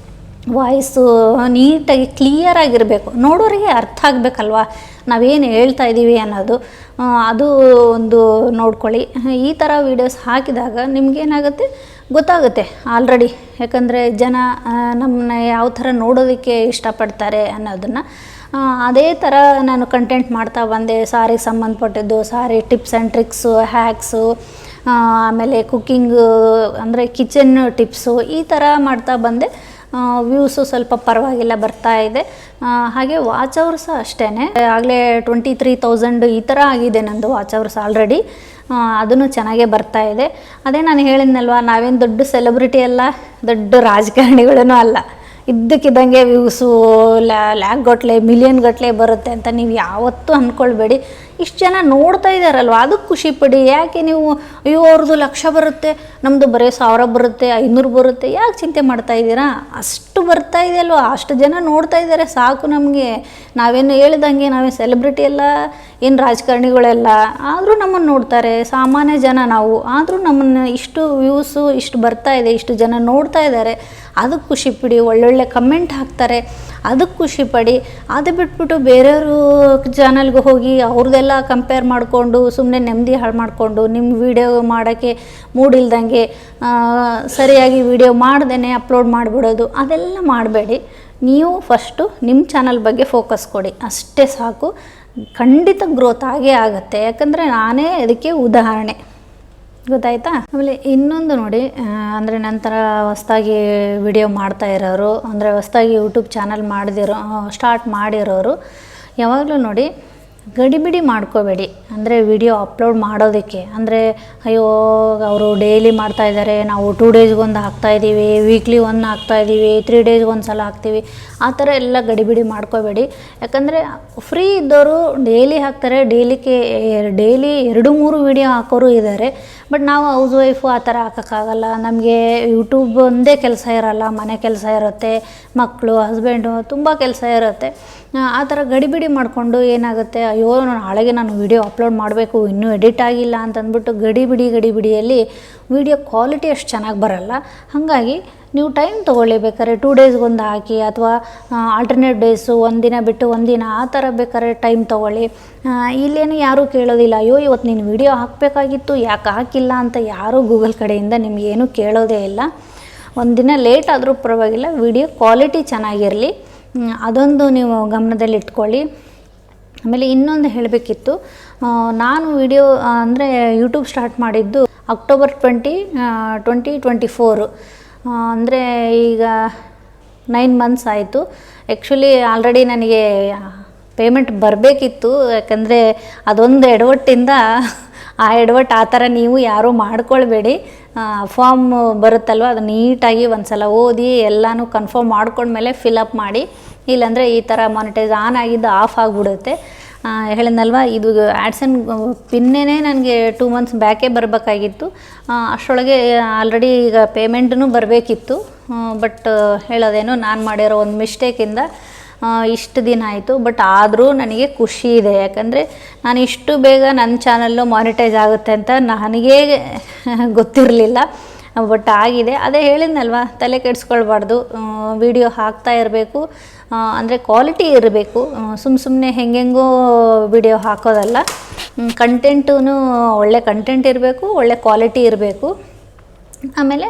ವಾಯ್ಸು ನೀಟಾಗಿ ಕ್ಲಿಯರಾಗಿರಬೇಕು, ನೋಡೋರಿಗೆ ಅರ್ಥ ಆಗಬೇಕಲ್ವ ನಾವೇನು ಹೇಳ್ತಾ ಇದ್ದೀವಿ ಅನ್ನೋದು. ಅದು ಒಂದು ನೋಡ್ಕೊಳ್ಳಿ. ಈ ಥರ ವೀಡಿಯೋಸ್ ಹಾಕಿದಾಗ ನಿಮಗೇನಾಗುತ್ತೆ ಗೊತ್ತಾಗುತ್ತೆ ಆಲ್ರೆಡಿ, ಯಾಕಂದರೆ ಜನ ನಮ್ಮನ್ನ ಯಾವ ಥರ ನೋಡೋದಕ್ಕೆ ಇಷ್ಟಪಡ್ತಾರೆ ಅನ್ನೋದನ್ನು. ಅದೇ ಥರ ನಾನು ಕಂಟೆಂಟ್ ಮಾಡ್ತಾ ಬಂದೆ. ಸಾರಿಗೆ ಸಂಬಂಧಪಟ್ಟಿದ್ದು, ಸಾರಿ ಟಿಪ್ಸ್ ಆ್ಯಂಡ್ ಟ್ರಿಕ್ಸು, ಹ್ಯಾಕ್ಸು, ಆಮೇಲೆ ಕುಕ್ಕಿಂಗು ಅಂದರೆ ಕಿಚನ್ ಟಿಪ್ಸು, ಈ ಥರ ಮಾಡ್ತಾ ಬಂದೆ. ವ್ಯೂಸು ಸ್ವಲ್ಪ ಪರವಾಗಿಲ್ಲ ಬರ್ತಾ ಇದೆ. ಹಾಗೆ ವಾಚ್ ಅವರ್ಸ್ ಅಷ್ಟೇ, ಆಗಲೇ 23,000 ಈ ಥರ ಆಗಿದೆ ನಂದು ವಾಚ್ ಅವರ್ಸ್ ಆಲ್ರೆಡಿ. ಅದನ್ನು ಚೆನ್ನಾಗೇ ಬರ್ತಾ ಇದೆ. ಅದೇ ನಾನು ಹೇಳಿದ್ನಲ್ವ, ನಾವೇನು ದೊಡ್ಡ ಸೆಲೆಬ್ರಿಟಿ ಅಲ್ಲ, ದೊಡ್ಡ ರಾಜಕಾರಣಿಗಳೂ ಅಲ್ಲ. ಇದ್ದಕ್ಕಿದ್ದಂಗೆ ವ್ಯೂಸು ಲ್ಯಾಕ್ ಗಟ್ಟಲೆ, ಮಿಲಿಯನ್ ಗಟ್ಟಲೆ ಬರುತ್ತೆ ಅಂತ ನೀವು ಯಾವತ್ತೂ ಅಂದ್ಕೊಳ್ಬೇಡಿ. ಇಷ್ಟು ಜನ ನೋಡ್ತಾ ಇದ್ದಾರಲ್ವ ಅದಕ್ಕೆ ಖುಷಿ ಪಡಿ. ಯಾಕೆ ನೀವು ಅಯ್ಯೋ ಅವ್ರದ್ದು 1,00,000 ಬರುತ್ತೆ, ನಮ್ಮದು ಬರೀ 1000 ಬರುತ್ತೆ, 500 ಬರುತ್ತೆ, ಯಾಕೆ ಚಿಂತೆ ಮಾಡ್ತಾ ಇದ್ದೀರಾ? ಅಷ್ಟು ಬರ್ತಾ ಇದೆ ಅಲ್ವ, ಅಷ್ಟು ಜನ ನೋಡ್ತಾ ಇದ್ದಾರೆ, ಸಾಕು ನಮಗೆ. ನಾವೇನು ಹೇಳ್ದಂಗೆ ನಾವೇ ಸೆಲೆಬ್ರಿಟಿ ಎಲ್ಲ, ಏನು ರಾಜಕಾರಣಿಗಳೆಲ್ಲ, ಆದರೂ ನಮ್ಮನ್ನು ನೋಡ್ತಾರೆ, ಸಾಮಾನ್ಯ ಜನ ನಾವು. ಆದರೂ ನಮ್ಮನ್ನು ಇಷ್ಟು ವ್ಯೂಸು ಇಷ್ಟು ಬರ್ತಾ ಇದೆ, ಇಷ್ಟು ಜನ ನೋಡ್ತಾ ಇದ್ದಾರೆ, ಅದಕ್ಕೆ ಖುಷಿ ಪಡಿ. ಒಳ್ಳೊಳ್ಳೆ ಕಮೆಂಟ್ ಹಾಕ್ತಾರೆ, ಅದಕ್ಕೆ ಖುಷಿ ಪಡಿ. ಅದು ಬಿಟ್ಬಿಟ್ಟು ಬೇರೆಯವರು ಚಾನಲ್ಗೆ ಹೋಗಿ ಅವ್ರದ್ದೆಲ್ಲ ಕಂಪೇರ್ ಮಾಡಿಕೊಂಡು ಸುಮ್ಮನೆ ನೆಮ್ಮದಿ ಹಾಳು ಮಾಡಿಕೊಂಡು ನಿಮ್ಮ ವಿಡಿಯೋ ಮಾಡೋಕ್ಕೆ ಮೂಡಿಲ್ದಂಗೆ ಸರಿಯಾಗಿ ವಿಡಿಯೋ ಮಾಡ್ದೇ ಅಪ್ಲೋಡ್ ಮಾಡಿಬಿಡೋದು, ಅದೆಲ್ಲ ಮಾಡಬೇಡಿ. ನೀವು ಫಸ್ಟು ನಿಮ್ಮ ಚಾನಲ್ ಬಗ್ಗೆ ಫೋಕಸ್ ಕೊಡಿ, ಅಷ್ಟೇ ಸಾಕು. ಖಂಡಿತ ಗ್ರೋತ್ ಆಗೇ ಆಗುತ್ತೆ. ಯಾಕಂದರೆ ನಾನೇ ಅದಕ್ಕೆ ಉದಾಹರಣೆ, ಗೊತ್ತಾಯ್ತಾ? ಆಮೇಲೆ ಇನ್ನೊಂದು ನೋಡಿ, ಅಂದರೆ ನಂತರ ಹೊಸದಾಗಿ ವಿಡಿಯೋ ಮಾಡ್ತಾ ಇರೋರು, ಅಂದರೆ ಹೊಸದಾಗಿ ಯೂಟ್ಯೂಬ್ ಚಾನಲ್ ಸ್ಟಾರ್ಟ್ ಮಾಡಿರೋರು, ಯಾವಾಗಲೂ ನೋಡಿ ಗಡಿಬಿಡಿ ಮಾಡ್ಕೋಬೇಡಿ. ಅಂದರೆ ವಿಡಿಯೋ ಅಪ್ಲೋಡ್ ಮಾಡೋದಕ್ಕೆ ಅಂದರೆ ಅಯ್ಯೋ ಅವರು ಡೈಲಿ ಮಾಡ್ತಾಯಿದ್ದಾರೆ, ನಾವು 2 ಡೇಸ್ಗೊಂದು ಹಾಕ್ತಾಯಿದ್ದೀವಿ, ವೀಕ್ಲಿ 1 ಹಾಕ್ತಾಯಿದ್ದೀವಿ, 3 ಡೇಸ್ಗೆ ಒಂದು ಸಲ ಹಾಕ್ತೀವಿ, ಆ ಥರ ಎಲ್ಲ ಗಡಿಬಿಡಿ ಮಾಡ್ಕೋಬೇಡಿ. ಯಾಕಂದರೆ ಫ್ರೀ ಇದ್ದವರು ಡೈಲಿ ಹಾಕ್ತಾರೆ, ಡೈಲಿ 2-3 ವೀಡಿಯೋ ಹಾಕೋರು ಇದ್ದಾರೆ. ಬಟ್ ನಾವು ಹೌಸ್ ವೈಫು ಆ ಥರ ಹಾಕೋಕ್ಕಾಗಲ್ಲ. ನಮಗೆ ಯೂಟ್ಯೂಬ್ ಒಂದೇ ಕೆಲಸ ಇರೋಲ್ಲ, ಮನೆ ಕೆಲಸ ಇರುತ್ತೆ, ಮಕ್ಕಳು, ಹಸ್ಬೆಂಡು, ತುಂಬ ಕೆಲಸ ಇರುತ್ತೆ. ಆ ಥರ ಗಡಿಬಿಡಿ ಮಾಡಿಕೊಂಡು ಏನಾಗುತ್ತೆ, ಅಯ್ಯೋ ನಾಳೆಗೆ ನಾನು ವೀಡಿಯೋ ಅಪ್ಲೋಡ್ ಮಾಡಬೇಕು, ಇನ್ನೂ ಎಡಿಟ್ ಆಗಿಲ್ಲ ಅಂತಂದ್ಬಿಟ್ಟು ಗಡಿಬಿಡಿಯಲ್ಲಿ ವೀಡಿಯೋ ಕ್ವಾಲಿಟಿ ಅಷ್ಟು ಚೆನ್ನಾಗಿ ಬರೋಲ್ಲ. ಹಾಗಾಗಿ ನೀವು ಟೈಮ್ ತೊಗೊಳ್ಳಿ, ಬೇಕಾದ್ರೆ 2 ಡೇಸ್ಗೊಂದು ಹಾಕಿ, ಅಥವಾ ಆಲ್ಟರ್ನೇಟ್ ಡೇಸು ಒಂದಿನ ಬಿಟ್ಟು ಒಂದಿನ ಆ ಥರ ಬೇಕಾದ್ರೆ ಟೈಮ್ ತೊಗೊಳ್ಳಿ. ಇಲ್ಲೇನು ಯಾರೂ ಕೇಳೋದಿಲ್ಲ, ಅಯ್ಯೋ ಇವತ್ತು ನೀನು ವೀಡಿಯೋ ಹಾಕಬೇಕಾಗಿತ್ತು ಯಾಕೆ ಹಾಕಿಲ್ಲ ಅಂತ ಯಾರೂ ಗೂಗಲ್ ಕಡೆಯಿಂದ ನಿಮಗೇನು ಕೇಳೋದೇ ಇಲ್ಲ. ಒಂದಿನ ಲೇಟ್ ಆದರೂ ಪರವಾಗಿಲ್ಲ, ವೀಡಿಯೋ ಕ್ವಾಲಿಟಿ ಚೆನ್ನಾಗಿರಲಿ, ಅದೊಂದು ನೀವು ಗಮನದಲ್ಲಿಟ್ಕೊಳ್ಳಿ. ಆಮೇಲೆ ಇನ್ನೊಂದು ಹೇಳಬೇಕಿತ್ತು, ನಾನು ವಿಡಿಯೋ ಅಂದರೆ ಯೂಟ್ಯೂಬ್ ಸ್ಟಾರ್ಟ್ ಮಾಡಿದ್ದು ಅಕ್ಟೋಬರ್ 2024, ಅಂದರೆ ಈಗ 9 ಮಂತ್ಸ್ ಆಯಿತು. ಆ್ಯಕ್ಚುಲಿ ಆಲ್ರೆಡಿ ನನಗೆ ಪೇಮೆಂಟ್ ಬರಬೇಕಿತ್ತು, ಯಾಕಂದರೆ ಅದೊಂದು ಎಡವಟ್ಟಿಂದ ಆ ಎಡವಟ್ಟು ಆ ಥರ ನೀವು ಯಾರೂ ಮಾಡ್ಕೊಳ್ಬೇಡಿ. ಫಾರ್ಮ್ ಬರುತ್ತಲ್ವ, ಅದು ನೀಟಾಗಿ ಒಂದು ಸಲ ಓದಿ ಎಲ್ಲನೂ ಕನ್ಫರ್ಮ್ ಮಾಡ್ಕೊಂಡ್ಮೇಲೆ ಫಿಲಪ್ ಮಾಡಿ, ಇಲ್ಲಾಂದರೆ ಈ ಥರ ಮಾನಿಟೈಸ್ ಆನ್ ಆಗಿದ್ದು ಆಫ್ ಆಗಿಬಿಡುತ್ತೆ. ಹೇಳಿದ್ನಲ್ವ, ಇದು ಆ್ಯಡ್ಸನ್ ಪಿನ್ನೇ ನನಗೆ 2 ಮಂತ್ಸ್ ಬ್ಯಾಕೇ ಬರಬೇಕಾಗಿತ್ತು. ಅಷ್ಟರೊಳಗೆ ಆಲ್ರೆಡಿ ಈಗ ಪೇಮೆಂಟೂ ಬರಬೇಕಿತ್ತು. ಬಟ್ ಹೇಳೋದೇನು, ನಾನು ಮಾಡಿರೋ ಒಂದು ಮಿಸ್ಟೇಕಿಂದ ಇಷ್ಟು ದಿನ ಆಯಿತು. ಬಟ್ ಆದರೂ ನನಗೆ ಖುಷಿ ಇದೆ, ಯಾಕಂದರೆ ನಾನು ಇಷ್ಟು ಬೇಗ ನನ್ನ ಚಾನಲ್ಲು ಮಾನಿಟೈಸ್ ಆಗುತ್ತೆ ಅಂತ ನನಗೇ ಗೊತ್ತಿರಲಿಲ್ಲ. ಬಟ್ ಆಗಿದೆ. ಅದೇ ಹೇಳಿದ್ನಲ್ವ, ತಲೆ ಕೆಡಿಸ್ಕೊಳ್ಬಾರ್ದು, ವಿಡಿಯೋ ಹಾಕ್ತಾ ಇರಬೇಕು, ಅಂದರೆ ಕ್ವಾಲಿಟಿ ಇರಬೇಕು. ಸುಮ್ಮನೆ ಹೆಂಗೆಂಗೋ ವಿಡಿಯೋ ಹಾಕೋದಲ್ಲ, ಕಂಟೆಂಟೂ ಒಳ್ಳೆ ಕಂಟೆಂಟ್ ಇರಬೇಕು, ಒಳ್ಳೆ ಕ್ವಾಲಿಟಿ ಇರಬೇಕು. ಆಮೇಲೆ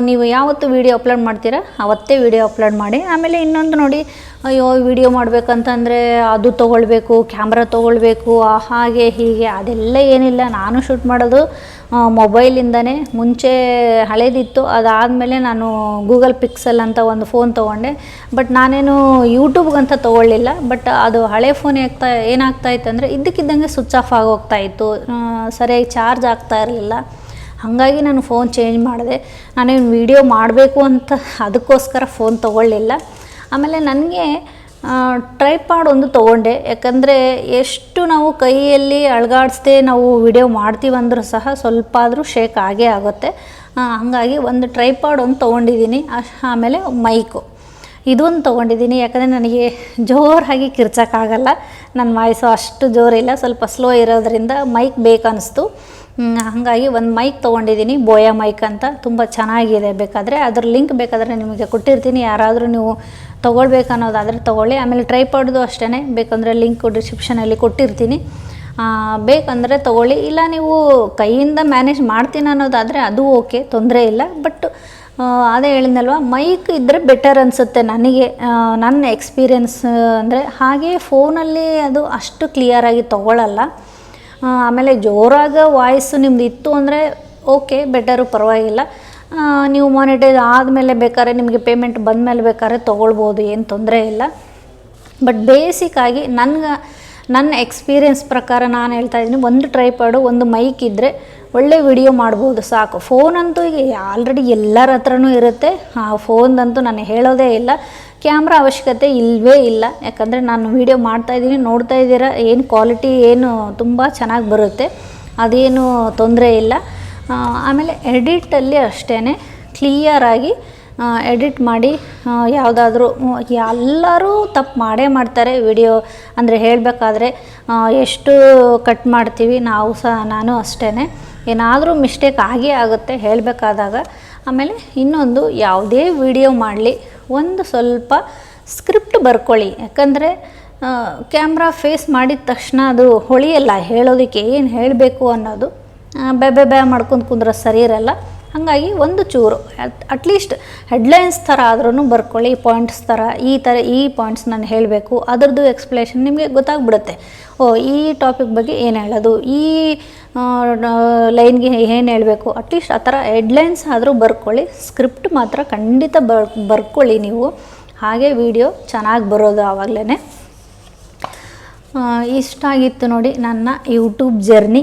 ನೀವು ಯಾವತ್ತು ವೀಡಿಯೋ ಅಪ್ಲೋಡ್ ಮಾಡ್ತೀರಾ ಅವತ್ತೇ ವೀಡಿಯೋ ಅಪ್ಲೋಡ್ ಮಾಡಿ. ಆಮೇಲೆ ಇನ್ನೊಂದು ನೋಡಿ, ಅಯ್ಯೋ ವಿಡಿಯೋ ಮಾಡಬೇಕಂತಂದರೆ ಅದು ತೊಗೊಳ್ಬೇಕು, ಕ್ಯಾಮ್ರಾ ತೊಗೊಳ್ಬೇಕು, ಹಾಗೆ ಹೀಗೆ ಅದೆಲ್ಲ ಏನಿಲ್ಲ. ನಾನು ಶೂಟ್ ಮಾಡೋದು ಮೊಬೈಲಿಂದನೇ. ಮುಂಚೆ ಹಳೇದಿತ್ತು, ಅದಾದಮೇಲೆ ನಾನು ಗೂಗಲ್ ಪಿಕ್ಸೆಲ್ ಅಂತ ಒಂದು ಫೋನ್ ತೊಗೊಂಡೆ. ಬಟ್ ನಾನೇನು ಯೂಟ್ಯೂಬ್ಗಂತ ತೊಗೊಳ್ಳಿಲ್ಲ. ಬಟ್ ಅದು ಹಳೆ ಫೋನ್ ಏನಾಗ್ತಾಯಿತ್ತು ಅಂದರೆ ಇದ್ದಕ್ಕಿದ್ದಂಗೆ ಸ್ವಿಚ್ ಆಫ್ ಆಗೋಗ್ತಾಯಿತ್ತು, ಸರಿಯಾಗಿ ಚಾರ್ಜ್ ಆಗ್ತಾ ಇರಲಿಲ್ಲ. ಹಾಗಾಗಿ ನಾನು ಫೋನ್ ಚೇಂಜ್ ಮಾಡಿದೆ. ನಾನೇನು ವೀಡಿಯೋ ಮಾಡಬೇಕು ಅಂತ ಅದಕ್ಕೋಸ್ಕರ ಫೋನ್ ತೊಗೊಳ್ಳಿಲ್ಲ. ಆಮೇಲೆ ನನಗೆ ಟ್ರೈಪಾಡ್ ಒಂದು ತೊಗೊಂಡೆ, ಯಾಕಂದರೆ ಎಷ್ಟು ನಾವು ಕೈಯಲ್ಲಿ ಅಳಗಾಡಿಸ್ದೆ ನಾವು ವಿಡಿಯೋ ಮಾಡ್ತೀವಂದ್ರೂ ಸಹ ಸ್ವಲ್ಪ ಆದರೂ ಶೇಕ್ ಆಗೇ ಆಗುತ್ತೆ. ಹಾಗಾಗಿ ಒಂದು ಟ್ರೈಪಾಡ್ ಒಂದು ತೊಗೊಂಡಿದ್ದೀನಿ. ಆಮೇಲೆ ಮೈಕು ಇದೊಂದು ತೊಗೊಂಡಿದ್ದೀನಿ, ಯಾಕಂದರೆ ನನಗೆ ಜೋರಾಗಿ ಕಿರ್ಚೋಕ್ಕಾಗಲ್ಲ, ನನ್ನ ವಾಯ್ಸು ಅಷ್ಟು ಜೋರಿಲ್ಲ, ಸ್ವಲ್ಪ ಸ್ಲೋ ಇರೋದ್ರಿಂದ ಮೈಕ್ ಬೇಕನ್ನಿಸ್ತು. ಹಾಗಾಗಿ ಒಂದು ಮೈಕ್ ತೊಗೊಂಡಿದ್ದೀನಿ, ಬೋಯಾ ಮೈಕ್ ಅಂತ, ತುಂಬ ಚೆನ್ನಾಗಿದೆ. ಬೇಕಾದರೆ ಅದ್ರ ಲಿಂಕ್ ಬೇಕಾದರೆ ನಿಮಗೆ ಕೊಟ್ಟಿರ್ತೀನಿ, ಯಾರಾದರೂ ನೀವು ತೊಗೊಳ್ಬೇಕನ್ನೋದಾದರೆ ತೊಗೊಳ್ಳಿ. ಆಮೇಲೆ ಟ್ರೈಪಾಡ್ದು ಅಷ್ಟೇ, ಬೇಕಂದರೆ ಲಿಂಕ್ ಡಿಸ್ಕ್ರಿಪ್ಷನಲ್ಲಿ ಕೊಟ್ಟಿರ್ತೀನಿ, ಬೇಕಂದರೆ ತೊಗೊಳ್ಳಿ. ಇಲ್ಲ ನೀವು ಕೈಯಿಂದ ಮ್ಯಾನೇಜ್ ಮಾಡ್ತೀನಿ ಅನ್ನೋದಾದರೆ ಅದು ಓಕೆ, ತೊಂದರೆ ಇಲ್ಲ. ಬಟ್ ಅದೇ ಹೇಳಿದ್ನಲ್ವ, ಮೈಕ್ ಇದ್ದರೆ ಬೆಟರ್ ಅನಿಸುತ್ತೆ ನನಗೆ, ನನ್ನ ಎಕ್ಸ್ಪೀರಿಯನ್ಸ್ ಅಂದರೆ. ಹಾಗೆ ಫೋನಲ್ಲಿ ಅದು ಅಷ್ಟು ಕ್ಲಿಯರಾಗಿ ತೊಗೊಳ್ಳಲ್ಲ. ಆಮೇಲೆ ಜೋರಾಗ ವಾಯ್ಸು ನಿಮ್ದು ಇತ್ತು ಅಂದರೆ ಓಕೆ, ಬೆಟರು, ಪರವಾಗಿಲ್ಲ. ನೀವು ಮಾನಿಟೈಸ್ ಆದಮೇಲೆ ಬೇಕಾದ್ರೆ ನಿಮಗೆ ಪೇಮೆಂಟ್ ಬಂದಮೇಲೆ ಬೇಕಾದ್ರೆ ತೊಗೊಳ್ಬೋದು, ಏನು ತೊಂದರೆ ಇಲ್ಲ. ಬಟ್ ಬೇಸಿಕ್ಕಾಗಿ ನನ್ನ ಎಕ್ಸ್ಪೀರಿಯನ್ಸ್ ಪ್ರಕಾರ ನಾನು ಹೇಳ್ತಾ ಇದ್ದೀನಿ, ಒಂದು ಟ್ರೈಪಾಡು ಒಂದು ಮೈಕ್ ಇದ್ದರೆ ಒಳ್ಳೆ ವಿಡಿಯೋ ಮಾಡ್ಬೋದು, ಸಾಕು. ಫೋನಂತೂ ಈಗ ಆಲ್ರೆಡಿ ಎಲ್ಲರ ಹತ್ರನೂ ಇರುತ್ತೆ, ಫೋನ್ದಂತೂ ನಾನು ಹೇಳೋದೇ ಇಲ್ಲ. ಕ್ಯಾಮ್ರಾ ಅವಶ್ಯಕತೆ ಇಲ್ಲವೇ ಇಲ್ಲ, ಯಾಕಂದರೆ ನಾನು ವೀಡಿಯೋ ಮಾಡ್ತಾಯಿದ್ದೀನಿ, ನೋಡ್ತಾ ಇದ್ದೀರಾ, ಏನು ಕ್ವಾಲಿಟಿ ಏನು ತುಂಬ ಚೆನ್ನಾಗಿ ಬರುತ್ತೆ, ಅದೇನು ತೊಂದರೆ ಇಲ್ಲ. ಆಮೇಲೆ ಎಡಿಟಲ್ಲಿ ಅಷ್ಟೇ ಕ್ಲಿಯರಾಗಿ ಎಡಿಟ್ ಮಾಡಿ, ಯಾವುದಾದ್ರೂ ಎಲ್ಲರೂ ತಪ್ಪು ಮಾಡೇ ಮಾಡ್ತಾರೆ ವಿಡಿಯೋ ಅಂದರೆ ಹೇಳಬೇಕಾದ್ರೆ. ಎಷ್ಟು ಕಟ್ ಮಾಡ್ತೀವಿ ನಾವು ಸಹ, ನಾನು ಅಷ್ಟೇ, ಏನಾದರೂ ಮಿಸ್ಟೇಕ್ ಆಗೇ ಆಗುತ್ತೆ ಹೇಳಬೇಕಾದಾಗ. ಆಮೇಲೆ ಇನ್ನೊಂದು, ಯಾವುದೇ ವಿಡಿಯೋ ಮಾಡಲಿ ಒಂದು ಸ್ವಲ್ಪ ಸ್ಕ್ರಿಪ್ಟ್ ಬರ್ಕೊಳ್ಳಿ, ಯಾಕಂದರೆ ಕ್ಯಾಮ್ರಾ ಫೇಸ್ ಮಾಡಿದ ತಕ್ಷಣ ಅದು ಹೊಳಿಯಲ್ಲ, ಹೇಳೋದಕ್ಕೆ ಏನು ಹೇಳಬೇಕು ಅನ್ನೋದು ಬ್ಯಾ ಮಾಡ್ಕೊಂಡು ಕುಂದ್ರೆ ಸರಿ ಇರಲ್ಲ. ಹಾಗಾಗಿ ಒಂದು ಚೂರು ಅಟ್ಲೀಸ್ಟ್ ಹೆಡ್ಲೈನ್ಸ್ ಥರ ಆದ್ರೂ ಬರ್ಕೊಳ್ಳಿ, ಪಾಯಿಂಟ್ಸ್ ಥರ, ಈ ಪಾಯಿಂಟ್ಸ್ ನಾನು ಹೇಳಬೇಕು, ಅದರದ್ದು ಎಕ್ಸ್ಪ್ಲೇಷನ್ ನಿಮಗೆ ಗೊತ್ತಾಗ್ಬಿಡುತ್ತೆ. ಈ ಟಾಪಿಕ್ ಬಗ್ಗೆ ಏನು ಹೇಳೋದು, ಈ ಲೈನ್ಗೆ ಏನು ಹೇಳಬೇಕು, ಅಟ್ಲೀಸ್ಟ್ ಆ ಥರ ಹೆಡ್ಲೈನ್ಸ್ ಆದರೂ ಬರ್ಕೊಳ್ಳಿ. ಸ್ಕ್ರಿಪ್ಟ್ ಮಾತ್ರ ಖಂಡಿತ ಬರ್ಕೊಳ್ಳಿ ನೀವು, ಹಾಗೆ ವಿಡಿಯೋ ಚೆನ್ನಾಗಿ ಬರೋದು ಆವಾಗಲೇ. ಇಷ್ಟ ಆಗಿತ್ತು ನೋಡಿ ನನ್ನ ಯೂಟ್ಯೂಬ್ ಜರ್ನಿ.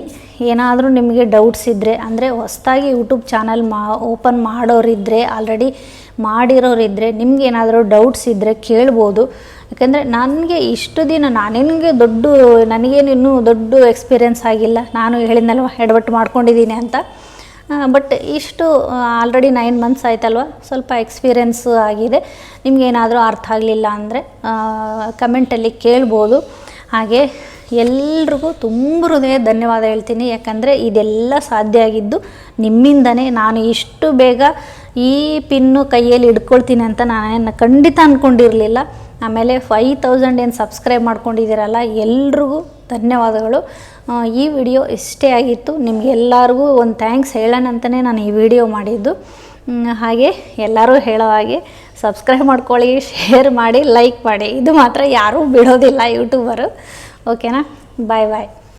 ಏನಾದರೂ ನಿಮಗೆ ಡೌಟ್ಸ್ ಇದ್ದರೆ, ಅಂದರೆ ಹೊಸದಾಗಿ ಯೂಟ್ಯೂಬ್ ಚಾನಲ್ ಓಪನ್ ಮಾಡೋರಿದ್ದರೆ, ಆಲ್ರೆಡಿ ಮಾಡಿರೋರಿದ್ದರೆ, ನಿಮಗೇನಾದರೂ ಡೌಟ್ಸ್ ಇದ್ದರೆ ಕೇಳ್ಬೋದು. ಯಾಕೆಂದರೆ ನನಗೆ ಇಷ್ಟು ದಿನ ನನಗೇನು ಇನ್ನೂ ದೊಡ್ಡ ಎಕ್ಸ್ಪೀರಿಯೆನ್ಸ್ ಆಗಿಲ್ಲ. ನಾನು ಹೇಳಿದ್ನಲ್ವ ಎಡವಟ್ಟು ಮಾಡ್ಕೊಂಡಿದ್ದೀನಿ ಅಂತ. ಬಟ್ ಇಷ್ಟು ಆಲ್ರೆಡಿ 9 ಮಂತ್ಸ್ ಆಯ್ತಲ್ವ, ಸ್ವಲ್ಪ ಎಕ್ಸ್ಪೀರಿಯೆನ್ಸ್ ಆಗಿದೆ. ನಿಮಗೇನಾದರೂ ಅರ್ಥ ಆಗಲಿಲ್ಲ ಅಂದರೆ ಕಮೆಂಟಲ್ಲಿ ಕೇಳ್ಬೋದು. ಹಾಗೆ ಎಲ್ರಿಗೂ ತುಂಬ ಹೃದಯ ಧನ್ಯವಾದ ಹೇಳ್ತೀನಿ. ಯಾಕಂದರೆ ಇದೆಲ್ಲ ಸಾಧ್ಯ ಆಗಿದ್ದು ನಿಮ್ಮಿಂದನೇ. ನಾನು ಇಷ್ಟು ಬೇಗ ಈ ಪಿನ್ನು ಕೈಯಲ್ಲಿ ಹಿಡ್ಕೊಳ್ತೀನಿ ಅಂತ ನಾನು ಖಂಡಿತ ಅಂದ್ಕೊಂಡಿರಲಿಲ್ಲ. ಆಮೇಲೆ 5000 ಏನು ಸಬ್ಸ್ಕ್ರೈಬ್ ಮಾಡ್ಕೊಂಡಿದ್ದೀರಲ್ಲ, ಎಲ್ರಿಗೂ ಧನ್ಯವಾದಗಳು. ಈ ವಿಡಿಯೋ ಇಷ್ಟೇ ಆಗಿತ್ತು. ನಿಮಗೆಲ್ಲರಿಗೂ ಒಂದು ಥ್ಯಾಂಕ್ಸ್ ಹೇಳೋಣ ಅಂತಲೇ ನಾನು ಈ ವಿಡಿಯೋ ಮಾಡಿದ್ದು. ಹಾಗೆ ಎಲ್ಲರೂ ಹೇಳೋ ಹಾಗೆ ಸಬ್ಸ್ಕ್ರೈಬ್ ಮಾಡ್ಕೊಳ್ಳಿ, ಶೇರ್ ಮಾಡಿ, ಲೈಕ್ ಮಾಡಿ. ಇದು ಮಾತ್ರ ಯಾರೂ ಬಿಡೋದಿಲ್ಲ ಯೂಟ್ಯೂಬರು. ಓಕೆನಾ? ಬಾಯ್ ಬಾಯ್.